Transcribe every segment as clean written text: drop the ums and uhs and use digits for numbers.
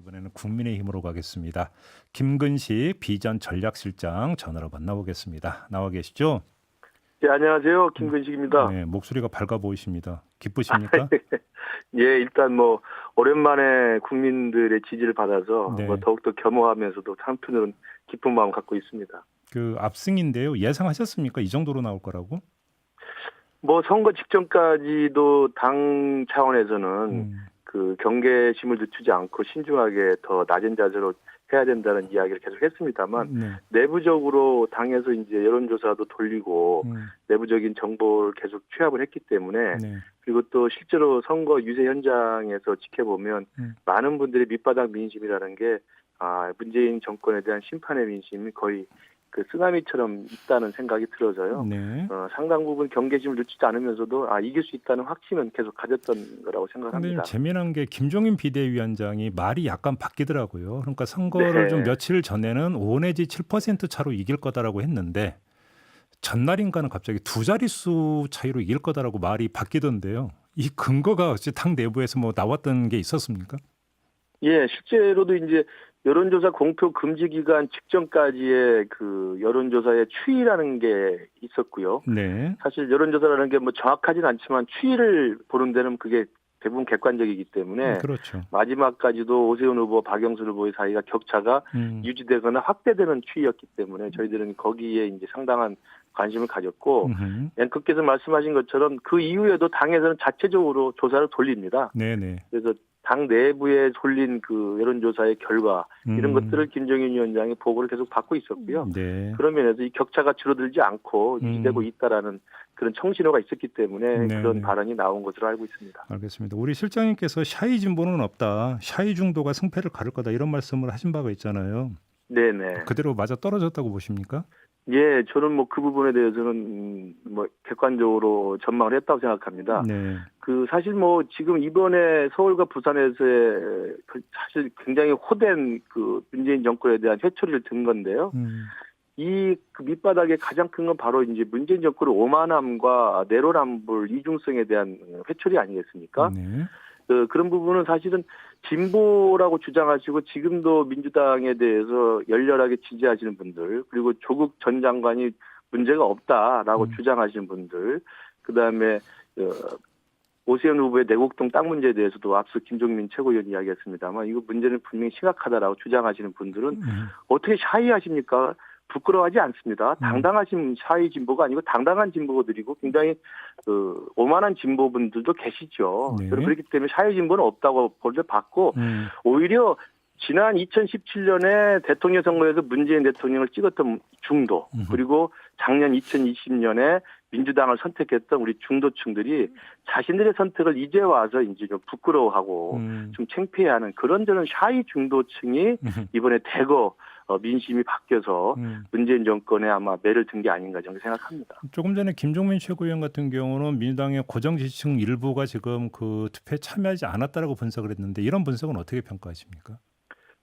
이번에는 국민의힘으로 가겠습니다. 김근식 비전 전략실장 전화로 만나보겠습니다. 나와 계시죠? 네, 안녕하세요. 김근식입니다. 네, 목소리가 밝아 보이십니다. 기쁘십니까? 예, 일단 뭐 오랜만에 국민들의 지지를 받아서 네. 뭐 더욱더 겸허하면서도 한편으로는 기쁜 마음 갖고 있습니다. 그 압승인데요. 예상하셨습니까? 이 정도로 나올 거라고? 뭐 선거 직전까지도 당 차원에서는 음, 그 경계심을 늦추지 않고 신중하게 더 낮은 자세로 해야 된다는 이야기를 계속 했습니다만 네. 내부적으로 당에서 이제 여론조사도 돌리고 음, 내부적인 정보를 계속 취합을 했기 때문에 네. 그리고 또 실제로 선거 유세 현장에서 지켜보면 음, 많은 분들이 밑바닥 민심이라는 게 문재인 정권에 대한 심판의 민심이 거의 그 쓰나미처럼 있다는 생각이 들어서요. 네. 상당 부분 경계심을 늦추지 않으면서도 이길 수 있다는 확신은 계속 가졌던 거라고 근데 좀 생각합니다. 재미난 게 김종인 비대위원장이 말이 약간 바뀌더라고요. 그러니까 선거를 좀 네. 며칠 전에는 5 내지 7% 차로 이길 거다라고 했는데 전날인가는 갑자기 두 자릿수 차이로 이길 거다라고 말이 바뀌던데요. 이 근거가 어찌 당 내부에서 뭐 나왔던 게 있었습니까? 예, 실제로도 이제 여론조사 공표 금지 기간 직전까지의 그 여론조사의 추이라는 게 있었고요. 네. 사실 여론조사라는 게 뭐 정확하진 않지만 추이를 보는 데는 그게 대부분 객관적이기 때문에 그렇죠. 마지막까지도 오세훈 후보, 박영수 후보의 사이가 격차가 음, 유지되거나 확대되는 추이였기 때문에 저희들은 거기에 이제 상당한 관심을 가졌고 음흠. 앵커께서 말씀하신 것처럼 그 이후에도 당에서는 자체적으로 조사를 돌립니다. 네네. 그래서 당 내부에 돌린 그 여론조사의 결과 이런 것들을 김정인 위원장이 보고를 계속 받고 있었고요. 네. 그런 면에서 이 격차가 줄어들지 않고 유지되고 있다라는 그런 청신호가 있었기 때문에 그런 네네. 발언이 나온 것으로 알고 있습니다. 알겠습니다. 우리 실장님께서 샤이 진보는 없다. 샤이 중도가 승패를 가를 거다. 이런 말씀을 하신 바가 있잖아요. 네네. 그대로 맞아 떨어졌다고 보십니까? 예, 저는 뭐 그 부분에 대해서는 뭐 객관적으로 전망을 했다고 생각합니다. 네. 그 사실 뭐 지금 이번에 서울과 부산에서의 그 사실 굉장히 호된 그 문재인 정권에 대한 회초리를 든 건데요. 이 그 밑바닥에 가장 큰 건 바로 이제 문재인 정권의 오만함과 내로남불 이중성에 대한 회초리 아니겠습니까? 네. 그런 부분은 사실은 진보라고 주장하시고 지금도 민주당에 대해서 열렬하게 지지하시는 분들 그리고 조국 전 장관이 문제가 없다라고 주장하시는 분들 그다음에 오세훈 후보의 내곡동 땅 문제에 대해서도 앞서 김종민 최고위원이 이야기했습니다만 이거 문제는 분명히 심각하다라고 주장하시는 분들은 어떻게 샤이하십니까? 부끄러워하지 않습니다. 당당하신 샤이 진보가 아니고 당당한 진보들이고 굉장히 오만한 진보분들도 계시죠. 네. 저는 그렇기 때문에 샤이 진보는 없다고 보를 받고 오히려 지난 2017년에 대통령 선거에서 문재인 대통령을 찍었던 중도 그리고 작년 2020년에 민주당을 선택했던 우리 중도층들이 자신들의 선택을 이제 와서 이제 좀 부끄러워하고 좀 창피해하는 그런 저는 샤이 중도층이 이번에 대거 민심이 바뀌어서 문재인 정권에 아마 매를 든 게 아닌가 저는 생각합니다. 조금 전에 김종민 최고위원 같은 경우는 민주당의 고정 지지층 일부가 지금 그 투표에 참여하지 않았다라고 분석을 했는데 이런 분석은 어떻게 평가하십니까?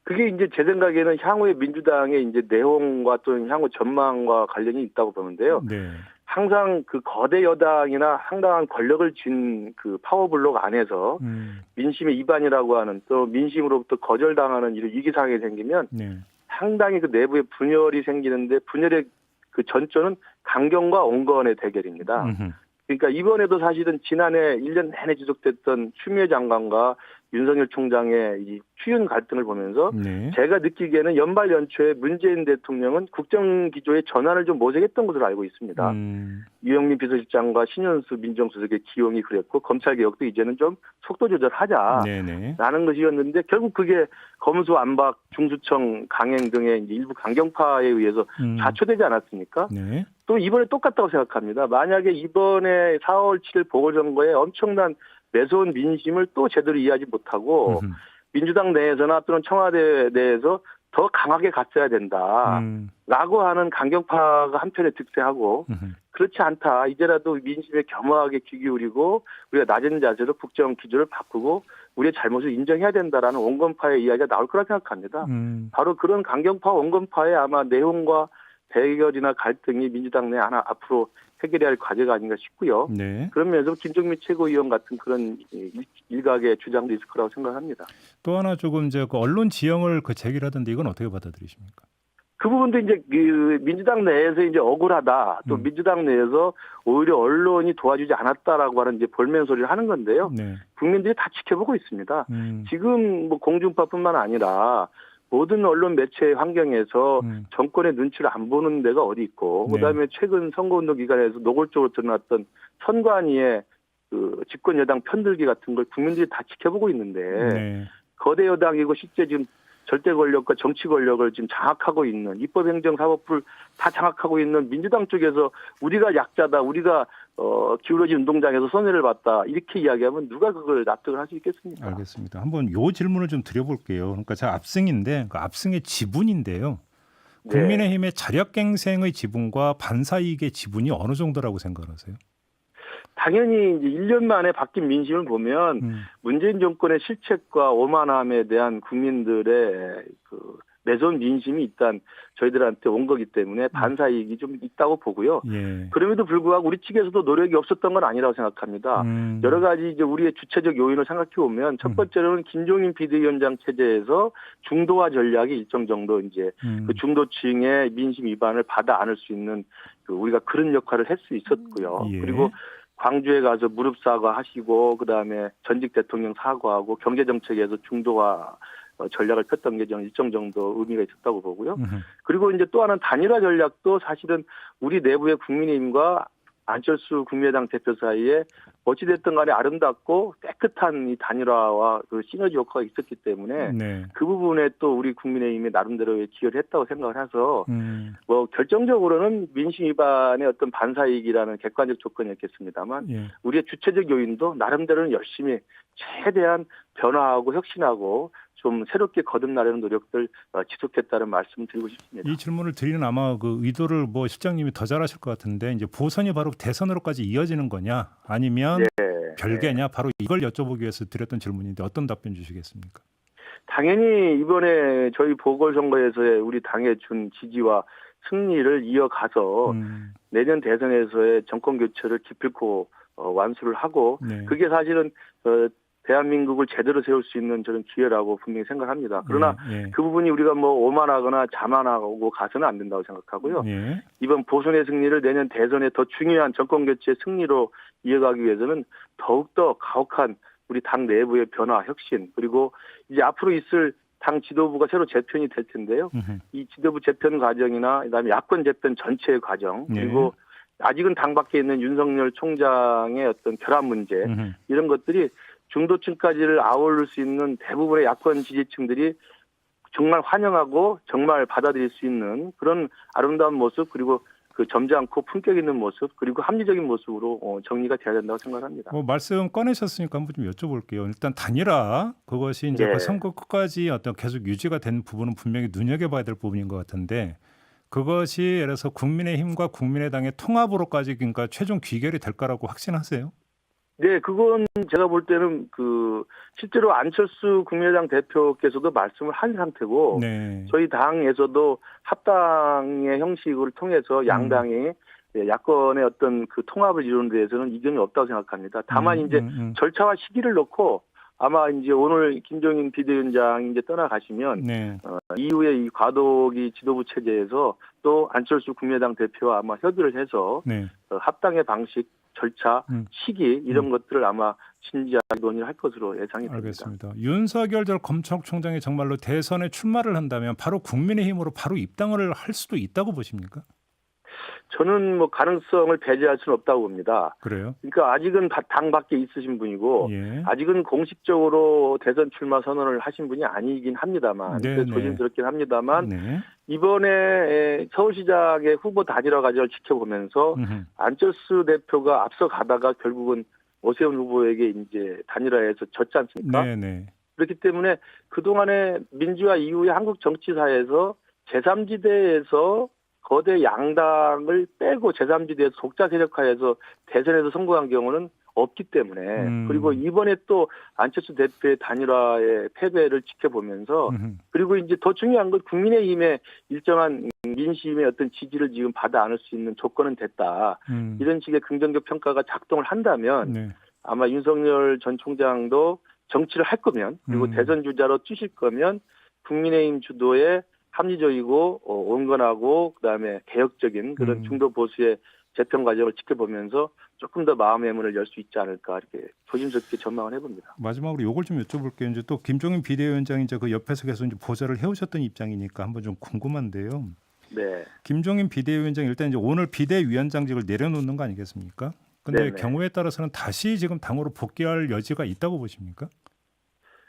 그게 이제 제 생각에는 향후의 민주당의 이제 내용과 또는 향후 전망과 관련이 있다고 보는데요. 네. 항상 그 거대 여당이나 상당한 권력을 쥔 그 파워블록 안에서 민심의 이반이라고 하는 또 민심으로부터 거절당하는 이런 위기상황이 생기면 네. 상당히 그 내부에 분열이 생기는데 분열의 그 전조는 강경과 온건의 대결입니다. 그러니까 이번에도 사실은 지난해 1년 내내 지속됐던 추미애 장관과 윤석열 총장의 이 추윤 갈등을 보면서 네. 제가 느끼기에는 연말 연초에 문재인 대통령은 국정기조의 전환을 좀 모색했던 것으로 알고 있습니다. 유영민 비서실장과 신현수 민정수석의 기용이 그랬고 검찰개혁도 이제는 좀 속도 조절하자. 네네. 라는 것이었는데 결국 그게 검수 안박 중수청 강행 등의 이제 일부 강경파에 의해서 좌초되지 않았습니까? 네. 또 이번에 똑같다고 생각합니다. 만약에 이번에 4월 7일 보궐선거에 엄청난 매서운 민심을 또 제대로 이해하지 못하고 민주당 내에서나 또는 청와대 내에서 더 강하게 갔어야 된다라고 하는 강경파가 한편에 득세하고 그렇지 않다. 이제라도 민심에 겸허하게 귀 기울이고 우리가 낮은 자세로 국정 기조를 바꾸고 우리의 잘못을 인정해야 된다라는 온건파의 이야기가 나올 거라 생각합니다. 바로 그런 강경파, 온건파의 아마 내용과 대결이나 갈등이 민주당 내 하나 앞으로 해결해야 할 과제가 아닌가 싶고요. 네. 그런 면에서 김종민 최고위원 같은 그런 일각의 주장도 있을 거라고 생각합니다. 또 하나 조금 이제 그 언론 지형을 그 제기를 하던데 이건 어떻게 받아들이십니까? 그 부분도 이제 그 민주당 내에서 이제 억울하다. 또 민주당 내에서 오히려 언론이 도와주지 않았다라고 하는 이제 볼멘 소리를 하는 건데요. 네. 국민들이 다 지켜보고 있습니다. 지금 뭐 공중파뿐만 아니라 모든 언론 매체 환경에서 정권의 눈치를 안 보는 데가 어디 있고, 네. 그다음에 최근 선거운동 기간에서 노골적으로 드러났던 선관위의 그 집권 여당 편들기 같은 걸 국민들이 다 지켜보고 있는데 네. 거대 여당이고 실제 지금 절대 권력과 정치 권력을 지금 장악하고 있는 입법행정사법부를 다 장악하고 있는 민주당 쪽에서 우리가 약자다, 우리가 기울어진 운동장에서 손해를 봤다 이렇게 이야기하면 누가 그걸 납득을 할 수 있겠습니까? 알겠습니다. 한번 요 질문을 좀 드려볼게요. 그러니까 제가 압승인데 그 압승의 지분인데요. 네. 국민의힘의 자력갱생의 지분과 반사이익의 지분이 어느 정도라고 생각하세요? 당연히 이제 1년 만에 바뀐 민심을 보면 문재인 정권의 실책과 오만함에 대한 국민들의 그 매서운 민심이 일단 저희들한테 온 거기 때문에 반사이익이 좀 있다고 보고요. 예. 그럼에도 불구하고 우리 측에서도 노력이 없었던 건 아니라고 생각합니다. 여러 가지 이제 우리의 주체적 요인을 생각해 보면 첫 번째로는 김종인 비대위원장 체제에서 중도화 전략이 일정 정도 이제 그 중도층의 민심 위반을 받아 안을 수 있는 그 우리가 그런 역할을 할 수 있었고요. 예. 그리고 광주에 가서 무릎 사과하시고 그다음에 전직 대통령 사과하고 경제 정책에서 중도화 전략을 폈던 게 저는 일정 정도 의미가 있었다고 보고요. 그리고 이제 또 하나는 단일화 전략도 사실은 우리 내부의 국민의힘과 안철수 국민의당 대표 사이에 어찌됐든 간에 아름답고 깨끗한 이 단일화와 그 시너지 효과가 있었기 때문에 네. 그 부분에 또 우리 국민의힘이 나름대로의 기여를 했다고 생각을 해서 뭐 결정적으로는 민심 위반의 어떤 반사이익이라는 객관적 조건이었겠습니다만 예. 우리의 주체적 요인도 나름대로는 열심히 최대한 변화하고 혁신하고 좀 새롭게 거듭나려는 노력들 지속했다는 말씀 드리고 싶습니다. 이 질문을 드리는 아마 그 의도를 뭐 실장님이 더 잘하실 것 같은데 이제 보선이 바로 대선으로까지 이어지는 거냐 아니면 별개냐 바로 이걸 여쭤보기 위해서 드렸던 질문인데 어떤 답변 주시겠습니까? 당연히 이번에 저희 보궐선거에서의 우리 당의 준 지지와 승리를 이어가서 내년 대선에서의 정권 교체를 기필코 완수를 하고 네. 그게 사실은 대한민국을 제대로 세울 수 있는 저는 기회라고 분명히 생각합니다. 그러나 예. 그 부분이 우리가 뭐 오만하거나 자만하고 가서는 안 된다고 생각하고요. 예. 이번 보선의 승리를 내년 대선의 더 중요한 정권 교체의 승리로 이어가기 위해서는 더욱더 가혹한 우리 당 내부의 변화, 혁신 그리고 이제 앞으로 있을 당 지도부가 새로 재편이 될 텐데요. 이 지도부 재편 과정이나 그다음에 야권 재편 전체의 과정 그리고 아직은 당 밖에 있는 윤석열 총장의 어떤 결합 문제 이런 것들이 중도층까지를 아우를 수 있는 대부분의 야권 지지층들이 정말 환영하고 정말 받아들일 수 있는 그런 아름다운 모습 그리고 그 점잖고 품격 있는 모습 그리고 합리적인 모습으로 정리가 돼야 된다고 생각합니다. 뭐 말씀 꺼내셨으니까 한번 좀 여쭤볼게요. 일단 단일화 그것이 이제 그 선거 끝까지 어떤 계속 유지가 된 부분은 분명히 눈여겨봐야 될 부분인 것 같은데 그것이 예를 들어서 국민의힘과 국민의당의 통합으로까지 그러니까 최종 귀결이 될 거라고 확신하세요? 네, 그건 제가 볼 때는 그 실제로 안철수 국민의당 대표께서도 말씀을 한 상태고 네. 저희 당에서도 합당의 형식을 통해서 양당이 야권의 어떤 그 통합을 이루는 데에서는 이견이 없다고 생각합니다. 다만 이제 절차와 시기를 놓고 아마 이제 오늘 김종인 비대위원장이 이제 떠나가시면 네. 이후에 이 과도기 지도부 체제에서 또 안철수 국민의당 대표와 아마 협의를 해서 네. 합당의 방식, 절차, 시기 이런 것들을 아마 진지하게 논의를 할 것으로 예상이 됩니다. 알겠습니다. 윤석열 전 검찰총장이 정말로 대선에 출마를 한다면 바로 국민의힘으로 바로 입당을 할 수도 있다고 보십니까? 저는 뭐 가능성을 배제할 수는 없다고 봅니다. 그래요? 그러니까 아직은 당 밖에 있으신 분이고 예. 아직은 공식적으로 대선 출마 선언을 하신 분이 아니긴 합니다만 조심스럽긴 합니다만 네. 이번에 서울시장의 후보 단일화 과정을 지켜보면서 안철수 대표가 앞서가다가 결국은 오세훈 후보에게 이제 단일화해서 졌지 않습니까? 네네. 그렇기 때문에 그동안의 민주화 이후의 한국 정치사에서 제3지대에서 거대 양당을 빼고 제3지대에서 독자 세력화해서 대선에서 성공한 경우는 없기 때문에 그리고 이번에 또 안철수 대표의 단일화의 패배를 지켜보면서 그리고 이제 더 중요한 건 국민의힘의 일정한 민심의 어떤 지지를 지금 받아 안을 수 있는 조건은 됐다. 이런 식의 긍정적 평가가 작동을 한다면 네. 아마 윤석열 전 총장도 정치를 할 거면 그리고 대선 주자로 뛰실 거면 국민의힘 주도의 합리적이고 온건하고 그다음에 개혁적인 그런 중도 보수의 재편 과정을 지켜보면서 조금 더 마음의 문을 열 수 있지 않을까 이렇게 조심스럽게 전망을 해봅니다. 마지막으로 요걸 좀 여쭤볼게요. 이제 또 김종인 비대위원장이 이제 그 옆에서 계속 이제 보좌를 해오셨던 입장이니까 한번 좀 궁금한데요. 네. 김종인 비대위원장 일단 이제 오늘 비대위원장직을 내려놓는 거 아니겠습니까? 근데 네네. 경우에 따라서는 다시 지금 당으로 복귀할 여지가 있다고 보십니까?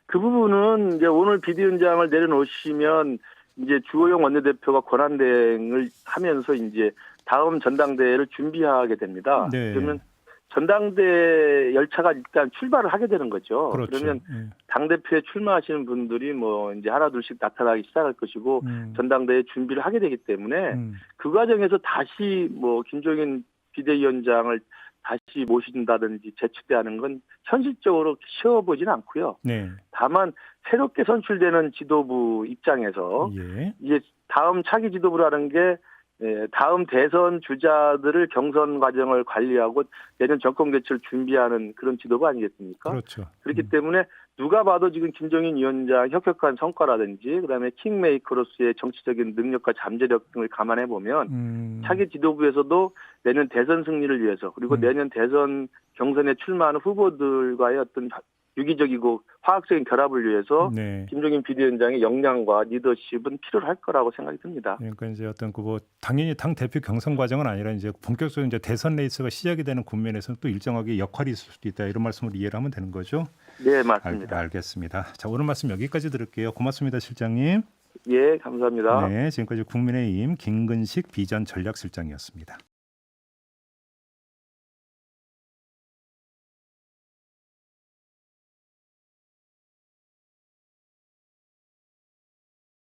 그 부분은 이제 오늘 비대위원장을 내려놓으시면 이제 주호영 원내대표가 권한대행을 하면서 이제 다음 전당대회를 준비하게 됩니다. 네. 그러면 전당대 열차가 일단 출발을 하게 되는 거죠. 그렇죠. 그러면 예. 당대표에 출마하시는 분들이 뭐 이제 하나둘씩 나타나기 시작할 것이고 전당대회 준비를 하게 되기 때문에 그 과정에서 다시 뭐 김종인 비대위원장을 다시 모신다든지 재추대하는 건 현실적으로 쉬워 보지는 않고요. 네. 다만 새롭게 선출되는 지도부 입장에서 예. 이제 다음 차기 지도부라는 게 다음 대선 주자들을 경선 과정을 관리하고 내년 정권 개최를 준비하는 그런 지도부 아니겠습니까? 그렇죠. 그렇기 때문에 누가 봐도 지금 김종인 위원장 혁혁한 성과라든지 그다음에 킹메이커로서의 정치적인 능력과 잠재력 등을 감안해 보면 차기 지도부에서도 내년 대선 승리를 위해서 그리고 내년 대선 경선에 출마하는 후보들과의 어떤 유기적이고 화학적인 결합을 위해서 네. 김종인 비대위원장의 역량과 리더십은 필요할 거라고 생각이 듭니다. 그러니까 이제 어떤 그 뭐 당연히 당 대표 경선 과정은 아니라 이제 본격적인 이제 대선 레이스가 시작이 되는 국면에서는 또 일정하게 역할이 있을 수도 있다 이런 말씀을 이해를 하면 되는 거죠. 네, 맞습니다. 알겠습니다. 자, 오늘 말씀 여기까지 들을게요. 고맙습니다, 실장님. 예, 감사합니다. 네, 지금까지 국민의힘 김근식 비전 전략실장이었습니다.